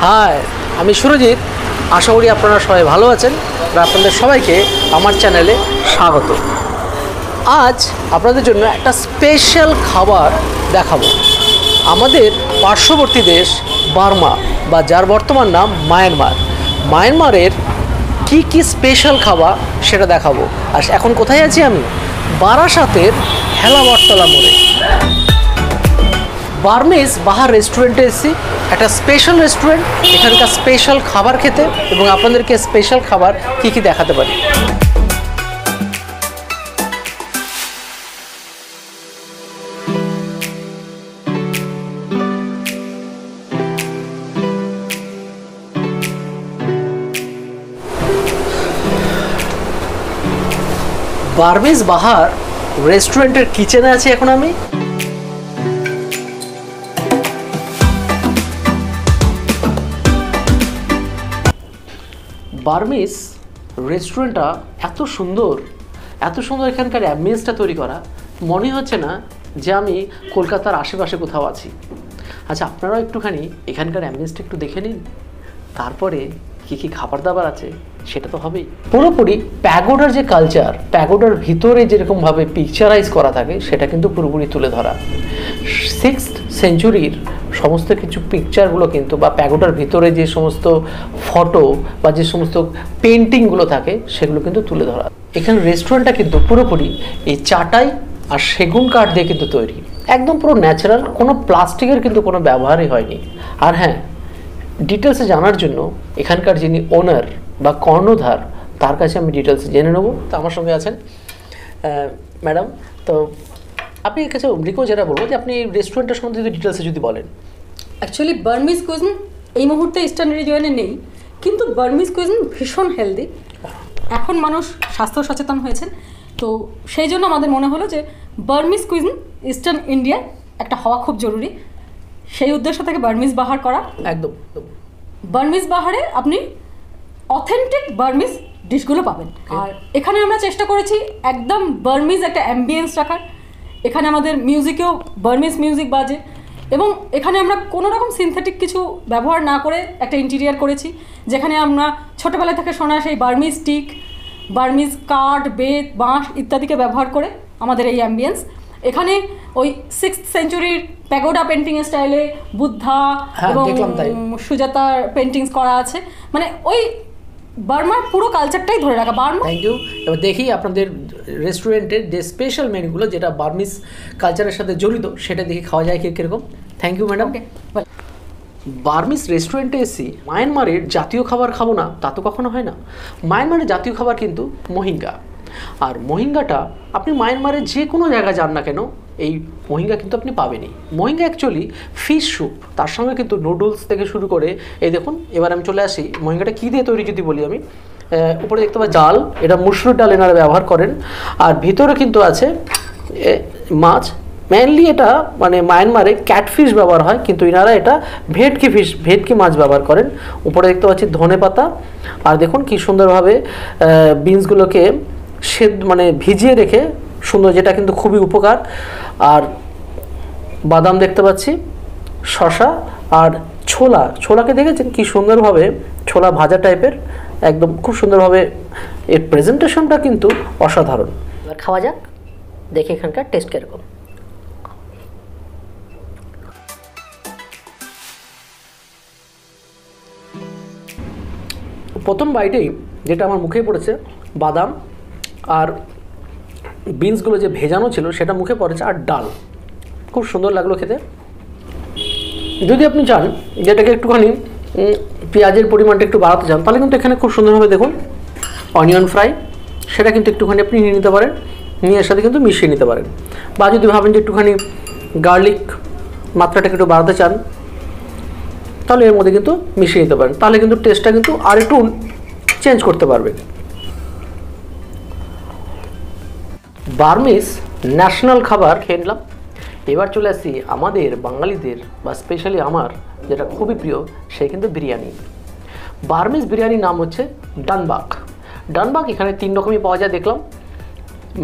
High, আমি সুরজিৎ। আশা করি আপনারা সবাই ভালো আছেন আর আপনাদের সবাইকে আমার চ্যানেলে স্বাগত। আজ আপনাদের জন্য একটা স্পেশাল খাবার দেখাবো। আমাদের পার্শ্ববর্তী দেশ বার্মা বা যার বর্তমান নাম মায়ানমারের কি স্পেশাল খাবার সেটা দেখাবো। আর এখন কোথায় আছি আমি? বারাসাতের হেলাবাট্টালা মোড়ে বার্মেজ বাহার রেস্টুরেন্টে এসেছি। একটা স্পেশাল রেস্টুরেন্ট, এখানকার স্পেশাল খাবার খেতে এবং আপনাদেরকে স্পেশাল খাবার কি দেখাতে পারি। বার্মেজ বাহার রেস্টুরেন্টের কিচেনে আছি এখন আমি। বার্মেজ রেস্টুরেন্টটা এত সুন্দর এখানকার অ্যাম্বিয়েন্সটা তৈরি করা, মনে হচ্ছে না যে আমি কলকাতার আশেপাশে কোথাও আছি। আচ্ছা, আপনারাও একটুখানি এখানকার অ্যাম্বিয়েন্সটা একটু দেখে নিন, তারপরে কী খাবার দাবার আছে সেটা তো হবেই। পুরোপুরি প্যাগোডার যে কালচার, প্যাগোডার ভিতরে যেরকমভাবে পিকচারাইজ করা থাকে সেটা কিন্তু পুরোপুরি তুলে ধরা। 6th সেঞ্চুরির সমস্ত কিছু পিকচারগুলো কিন্তু, বা প্যাগোডার ভিতরে যে সমস্ত ফটো বা যে সমস্ত পেন্টিংগুলো থাকে সেগুলো কিন্তু তুলে ধরা। এখানে রেস্টুরেন্টটা কিন্তু পুরোপুরি এই চাটাই আর সেগুন কাঠ দিয়ে কিন্তু তৈরি, একদম পুরো ন্যাচারাল, কোনো প্লাস্টিকের কিন্তু কোনো ব্যবহারই হয়নি। আর হ্যাঁ, ডিটেলসে জানার জন্য এখানকার যিনি ওনার বা কর্ণধার তার কাছে আমি ডিটেলসে জেনে নেবো। তো আমার সঙ্গে আছেন ম্যাডাম। তো আপনি কাছে যেটা বলবো যে আপনি রেস্টুরেন্টের সম্বন্ধে ডিটেলসে যদি বলেন। অ্যাকচুয়ালি বার্মিজ কুইজিন এই মুহূর্তে ইস্টার্ন রিজিয়নে নেই, কিন্তু বার্মিজ কুইজিন ভীষণ হেলদি। এখন মানুষ স্বাস্থ্য সচেতন হয়েছেন, তো সেই জন্য আমাদের মনে হলো যে বার্মিজ কুইজিন ইস্টার্ন ইন্ডিয়ায় একটা হওয়া খুব জরুরি। সেই উদ্দেশ্য থেকে বার্মিজ বাহার করা। একদম বার্মিজ বাহারে আপনি অথেন্টিক বার্মিজ ডিশগুলো পাবেন। আর এখানে আমরা চেষ্টা করেছি একদম বার্মিজ একটা অ্যাম্বিয়েন্স রাখার। এখানে আমাদের মিউজিকেও বার্মিজ মিউজিক বাজে, এবং এখানে আমরা কোনো রকম সিনথেটিক কিছু ব্যবহার না করে একটা ইন্টেরিয়ার করেছি, যেখানে আমরা ছোটোবেলা থেকে শোনা সেই বার্মিজ স্টিক, বার্মিজ কাঠ, বেত, বাঁশ ইত্যাদিকে ব্যবহার করে আমাদের এই অ্যাম্বিয়েন্স। এখানে ওই 6th সেঞ্চুরির প্যাগোডা পেন্টিং স্টাইলে বুদ্ধা এবং সুজাতার পেন্টিংস করা আছে, মানে ওই বার্মার পুরো কালচারটাই ধরে রাখা। বার্মা। Thank you. এবার দেখি আপনাদের রেস্টুরেন্টের যে স্পেশাল মেনুগুলো যেটা বার্মিজ কালচারের সাথে জড়িত সেটা দেখি খাওয়া যায় কীরকম। Thank you madam. বার্মিজ রেস্টুরেন্টে এসি মায়ানমারের জাতীয় খাবার খাবো না তা তো কখনো হয় না। মায়ানমারের জাতীয় খাবার কিন্তু মোহিঙ্গা। আর মোহিঙ্গাটা আপনি মায়ানমারের যে কোনো জায়গায় যান না কেন, এই মোহিঙ্গা কিন্তু আপনি পাবেনই। মোহিঙ্গা অ্যাকচুয়ালি ফিশ স্যুপ, তার সঙ্গে কিন্তু নুডলস থেকে শুরু করে এই দেখুন। এবার আমি চলে আসি মোহিঙ্গাটা কী দিয়ে তৈরি যদি বলি আমি। উপরে দেখতে পাচ্ছি ডাল, এটা মসুর ডাল এনারা ব্যবহার করেন। আর ভিতরে কিন্তু আছে মাছ। মেনলি এটা মানে মায়ানমারে ক্যাটফিশ ব্যবহার হয়, কিন্তু এনারা এটা ভেটকি মাছ ব্যবহার করেন। উপরে দেখতে পাচ্ছি ধনে পাতা। আর দেখুন কি সুন্দরভাবে বিনসগুলোকে মানে ভিজিয়ে রেখে সুন্দর, যেটা কিন্তু খুবই উপকার। আর বাদাম দেখতে পাচ্ছি, শসা আর ছোলাকে দেখেছেন কি সুন্দরভাবে, ছোলা ভাজা টাইপের, একদম খুব সুন্দরভাবে। এর প্রেজেন্টেশনটা কিন্তু অসাধারণ। এবার খাওয়া যাক, দেখি এখানকার টেস্ট কীরকম। প্রথম বাইটেই যেটা আমার মুখে পড়েছে, বাদাম আর বিনসগুলো যে ভেজানো ছিল সেটা মুখে পড়েছে, আর ডাল খুব সুন্দর লাগলো খেতে। যদি আপনি চান যেটাকে একটুখানি পেঁয়াজের পরিমাণটা একটু বাড়াতে চান, তাহলে কিন্তু এখানে খুব সুন্দরভাবে দেখুন অনিয়ন ফ্রাই, সেটা কিন্তু একটুখানি আপনি নিয়ে নিতে পারেন, নিয়ে এর সাথে কিন্তু মিশিয়ে নিতে পারেন। বা যদি ভাবেন যে একটুখানি গার্লিক মাত্রাটাকে একটু বাড়াতে চান, তাহলে এর মধ্যে কিন্তু মিশিয়ে নিতে পারেন, তাহলে কিন্তু টেস্টটা কিন্তু আর একটু চেঞ্জ করতে পারবেন। বার্মিজ ন্যাশনাল খাবার খেয়ে নিলাম। এবার চলে আসি আমাদের বাঙালিদের বা স্পেশালি আমার যেটা খুবই প্রিয়, সে কিন্তু বিরিয়ানি। বার্মিজ বিরিয়ানির নাম হচ্ছে ডানবাক। এখানে 3 রকমই পাওয়া যায় দেখলাম,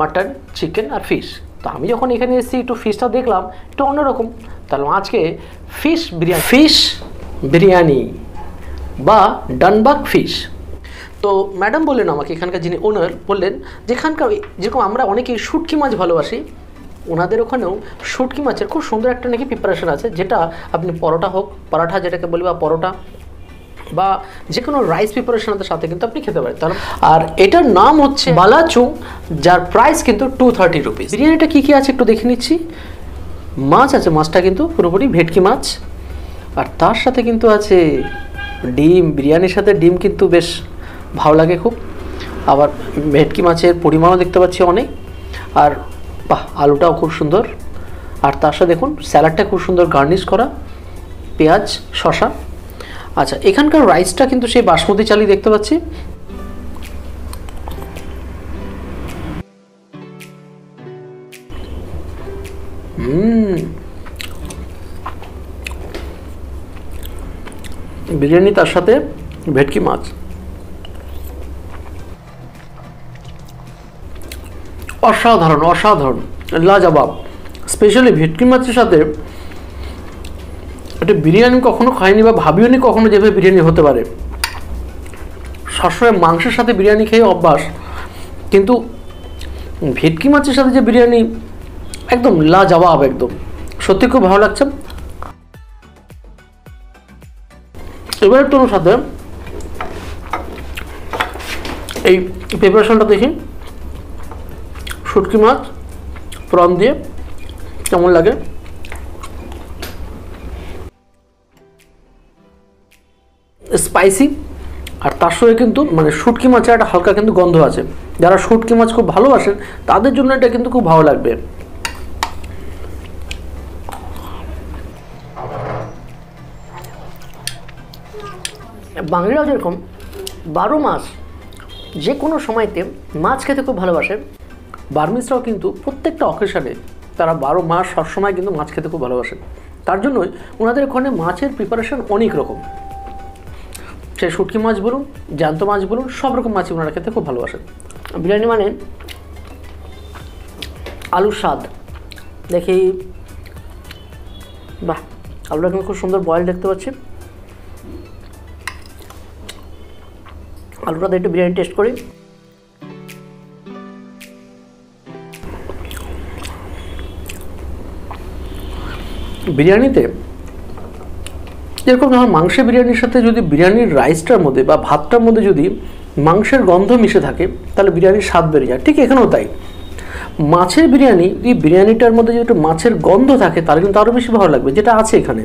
মাটন, চিকেন আর ফিশ। তো আমি যখন এখানে এসেছি একটু ফিশটা দেখলাম একটু অন্যরকম, তাহলে আজকে ফিশ বিরিয়ানি বা ডানবাক ফিশ। তো ম্যাডাম বললেন আমাকে, এখানকার যিনি ওনার বললেন, যেখানকার যেরকম আমরা অনেকেই শুটকি মাছ ভালোবাসি, ওনাদের ওখানেও শুটকি মাছের খুব সুন্দর একটা নাকি প্রিপারেশন আছে, যেটা আপনি পরোটা হোক, পরাঠা যেটাকে বলি, বা পরোটা বা যে কোনো রাইস প্রিপারেশনের সাথে কিন্তু আপনি খেতে পারেন। তাহলে আর এটার নাম হচ্ছে বালাচুং, যার প্রাইস কিন্তু 230 রুপিস। বিরিয়ানিটা কী কী আছে একটু দেখে নিচ্ছি। মাছ আছে, মাছটা কিন্তু পুরোপুরি ভেটকি মাছ, আর তার সাথে কিন্তু আছে ডিম। বিরিয়ানির সাথে ডিম কিন্তু বেশ ভালো লাগে খুব। আবার ভেটকি মাছের পরিমাণও দেখতে পাচ্ছি অনেক, আর বাহ, আলুটাও খুব সুন্দর। আর তার সাথে দেখুন স্যালাডটা খুব সুন্দর গার্নিশ করা, পেঁয়াজ, শসা। আচ্ছা, এখানকার রাইসটা কিন্তু সেই বাসমতি চালই দেখতে পাচ্ছি। বিরিয়ানি, তার সাথে ভেটকি মাছ, অসাধারণ অসাধারণ, লাজবাব। স্পেশালি ভেটকি মাছের সাথে একটা বিরিয়ানি কখনো খাইনি বা ভাবিওনি কখনো যেভাবে বিরিয়ানি হতে পারে। সবসময় মাংসের সাথে বিরিয়ানি খেয়ে অভ্যাস, কিন্তু ভেটকি মাছের সাথে যে বিরিয়ানি, একদম লাজবাব, একদম সত্যি খুব ভালো লাগছে। এবার একটু সাথে এই প্রিপারেশনটা দেখি, শুটকি মাছ প্রন দিয়ে কেমন লাগে। স্পাইসি, আর তার সঙ্গে কিন্তু মানে শুটকি মাছের একটা হালকা কিন্তু গন্ধ আছে। যারা শুটকি মাছ খুব ভালোবাসেন তাদের জন্য এটা কিন্তু খুব ভালো লাগবে। বাঙালিরাও যেরকম 12 মাস যে কোনো সময়তে মাছ খেতে খুব ভালোবাসে, বার্মিজরাও কিন্তু প্রত্যেকটা অকেশনে তারা 12 মাস সবসময় কিন্তু মাছ খেতে খুব ভালোবাসে। তার জন্যই ওনাদের ওখানে মাছের প্রিপারেশন অনেক রকম। সে শুটকি মাছ বলুন, জ্যান্ত মাছ বলুন, সব রকম মাছই ওনারা খেতে খুব ভালোবাসেন। বিরিয়ানি মানে আলুর স্বাদ দেখি, বাহ, আলুটা কিন্তু খুব সুন্দর বয়েল দেখতে পাচ্ছি। আলুটা দিয়ে একটু বিরিয়ানি টেস্ট করি। বিরিয়ানিতে যেরকম ধর মাংসের বিরিয়ানির সাথে যদি বিরিয়ানির রাইসটার মধ্যে বা ভাতটার মধ্যে যদি মাংসের গন্ধ মিশে থাকে, তাহলে বিরিয়ানির স্বাদ বেড়ে যায়। ঠিক এখানেও তাই, মাছের বিরিয়ানি, এই বিরিয়ানিটার মধ্যে যদি একটু মাছের গন্ধ থাকে তাহলে কিন্তু আরও বেশি ভালো লাগবে, যেটা আছে এখানে।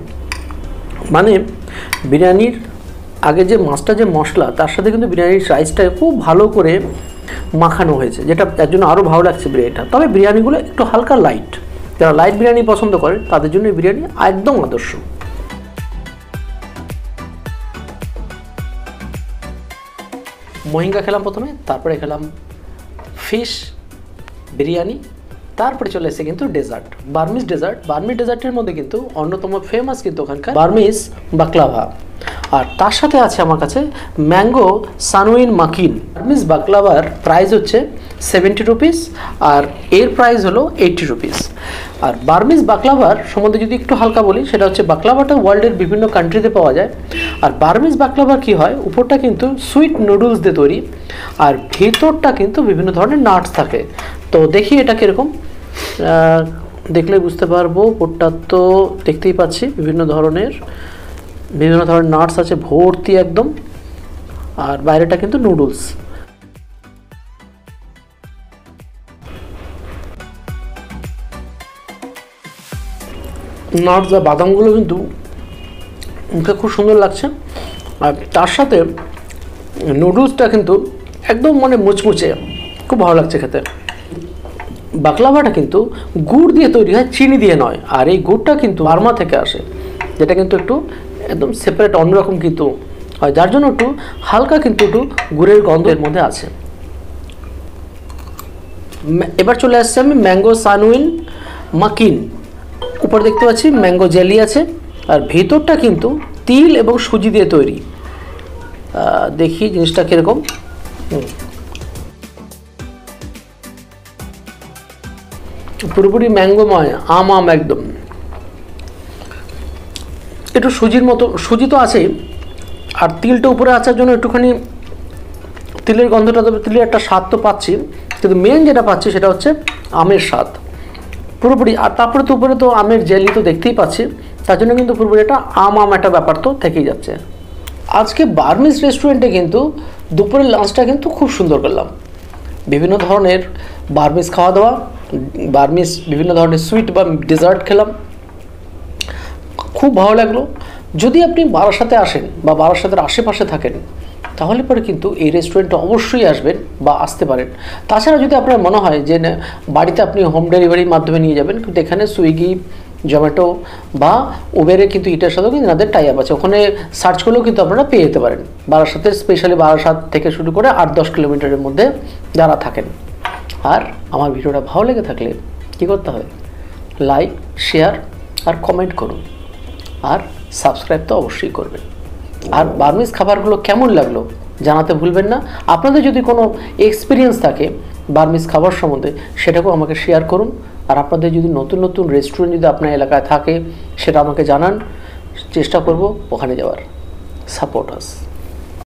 মানে বিরিয়ানির আগে যে মাছটা, যে মশলা, তার সাথে কিন্তু বিরিয়ানির রাইসটা খুব ভালো করে মাখানো হয়েছে, যেটা তার জন্য আরও ভালো লাগছে বিরিয়ানিটা। তবে বিরিয়ানিগুলো একটু হালকা লাইট, যারা লাইট বিরিয়ানি পছন্দ করে তাদের জন্য এই বিরিয়ানি একদম আদর্শ। মোহিঙ্গা খেলাম প্রথমে, তারপরে খেলাম ফিশ বিরিয়ানি, তারপরে চলে এসে কিন্তু ডেজার্ট, বার্মিজ ডেজার্ট। বার্মিজ ডেজার্টের মধ্যে কিন্তু অন্যতম ফেমাস কিন্তু ওখানকার বার্মিজ বাকলাভা, আর তার সাথে আছে আমার কাছে ম্যাঙ্গো সানুইন মাকিন। বার্মিজ বাকলাভার প্রাইস হচ্ছে 70 রুপিস, আর এর প্রাইস হলো 80 রুপিস। আর বার্মিজ বাকলাভার সম্বন্ধে যদি একটু হালকা বলি, সেটা হচ্ছে বাকলাভাটা ওয়ার্ল্ডের বিভিন্ন কান্ট্রিতে পাওয়া যায়। আর বার্মিজ বাকলাভার কী হয়, উপরটা কিন্তু সুইট নুডলস দিয়ে তৈরি, আর ভেতরটা কিন্তু বিভিন্ন ধরনের নাটস থাকে। তো দেখি এটা কীরকম, দেখলে বুঝতে পারবো। উপরটা তো দেখতেই পাচ্ছি বিভিন্ন ধরনের নাটস আছে ভর্তি একদম, আর বাইরেটা কিন্তু নুডলস। নাটস বা বাদামগুলো কিন্তু মুখে খুব সুন্দর লাগছে, আর তার সাথে নুডলসটা কিন্তু একদম মানে মুচমুচে, খুব ভালো লাগছে খেতে। বাকলাভাটা কিন্তু গুড় দিয়ে তৈরি হয়, চিনি দিয়ে নয়, আর এই গুড়টা কিন্তু বার্মা থেকে আসে, যেটা কিন্তু একটু একদম সেপারেট অন্যরকম কিন্তু হয়, যার জন্য একটু হালকা কিন্তু একটু গুড়ের গন্ধের মধ্যে আছে। এবার চলে আসছে আমি ম্যাঙ্গো সানুইন মাকিন। উপরে দেখতে পাচ্ছি ম্যাঙ্গো জেলি আছে, আর ভেতরটা কিন্তু তিল এবং সুজি দিয়ে তৈরি। দেখি জিনিসটা কীরকম। পুরোপুরি ম্যাঙ্গোময়, আম একদম। একটু সুজির মতো, সুজি তো আছেই, আর তিলটা উপরে আসার জন্য একটুখানি তিলের গন্ধটা, তবে তিলের একটা স্বাদ তো পাচ্ছি, কিন্তু মেন যেটা পাচ্ছি সেটা হচ্ছে আমের স্বাদ পুরোপুরি। আর তারপরে তো উপরে তো আমের জেলি তো দেখতেই পাচ্ছি, তার জন্য কিন্তু পুরোপুরি একটা আম একটা ব্যাপার তো থেকেই যাচ্ছে। আজকে বার্মিজ রেস্টুরেন্টে কিন্তু দুপুরের লাঞ্চটা কিন্তু খুব সুন্দর করলাম। বিভিন্ন ধরনের বার্মিজ খাওয়া দাওয়া, বার্মিজ বিভিন্ন ধরনের সুইট বা ডেজার্ট খেলাম, খুব ভালো লাগলো। যদি আপনি বারাসাতে আসেন বা বারাসাতের আশেপাশে থাকেন তাহলে পরে কিন্তু এই রেস্টুরেন্টে অবশ্যই আসবেন বা আসতে পারেন। তাছাড়া যদি আপনার মনে হয় যে বাড়িতে আপনি হোম ডেলিভারির মাধ্যমে নিয়ে যাবেন, কিন্তু এখানে সুইগি, জোম্যাটো বা উবেরে কিন্তু এটার সাথেও কিন্তু এনাদের টাই আপ আছে, ওখানে সার্চ করলেও কিন্তু আপনারা পেয়ে যেতে পারেন। বারাসাতের স্পেশালি বারাসাত থেকে শুরু করে 8-10 কিলোমিটারের মধ্যে যারা থাকেন। আর আমার ভিডিওটা ভালো লেগে থাকলে কী করতে হবে, লাইক, শেয়ার আর কমেন্ট করুন, আর সাবস্ক্রাইব তো অবশ্যই করবেন। আর বার্মিজ খাবারগুলো কেমন লাগলো জানাতে ভুলবেন না। আপনাদের যদি কোনো এক্সপিরিয়েন্স থাকে বার্মিজ খাবার সম্বন্ধে সেটাকেও আমাকে শেয়ার করুন। আর আপনাদের যদি নতুন নতুন রেস্টুরেন্ট যদি আপনার এলাকায় থাকে সেটা আমাকে জানান, চেষ্টা করব ওখানে যাওয়ার। Support us.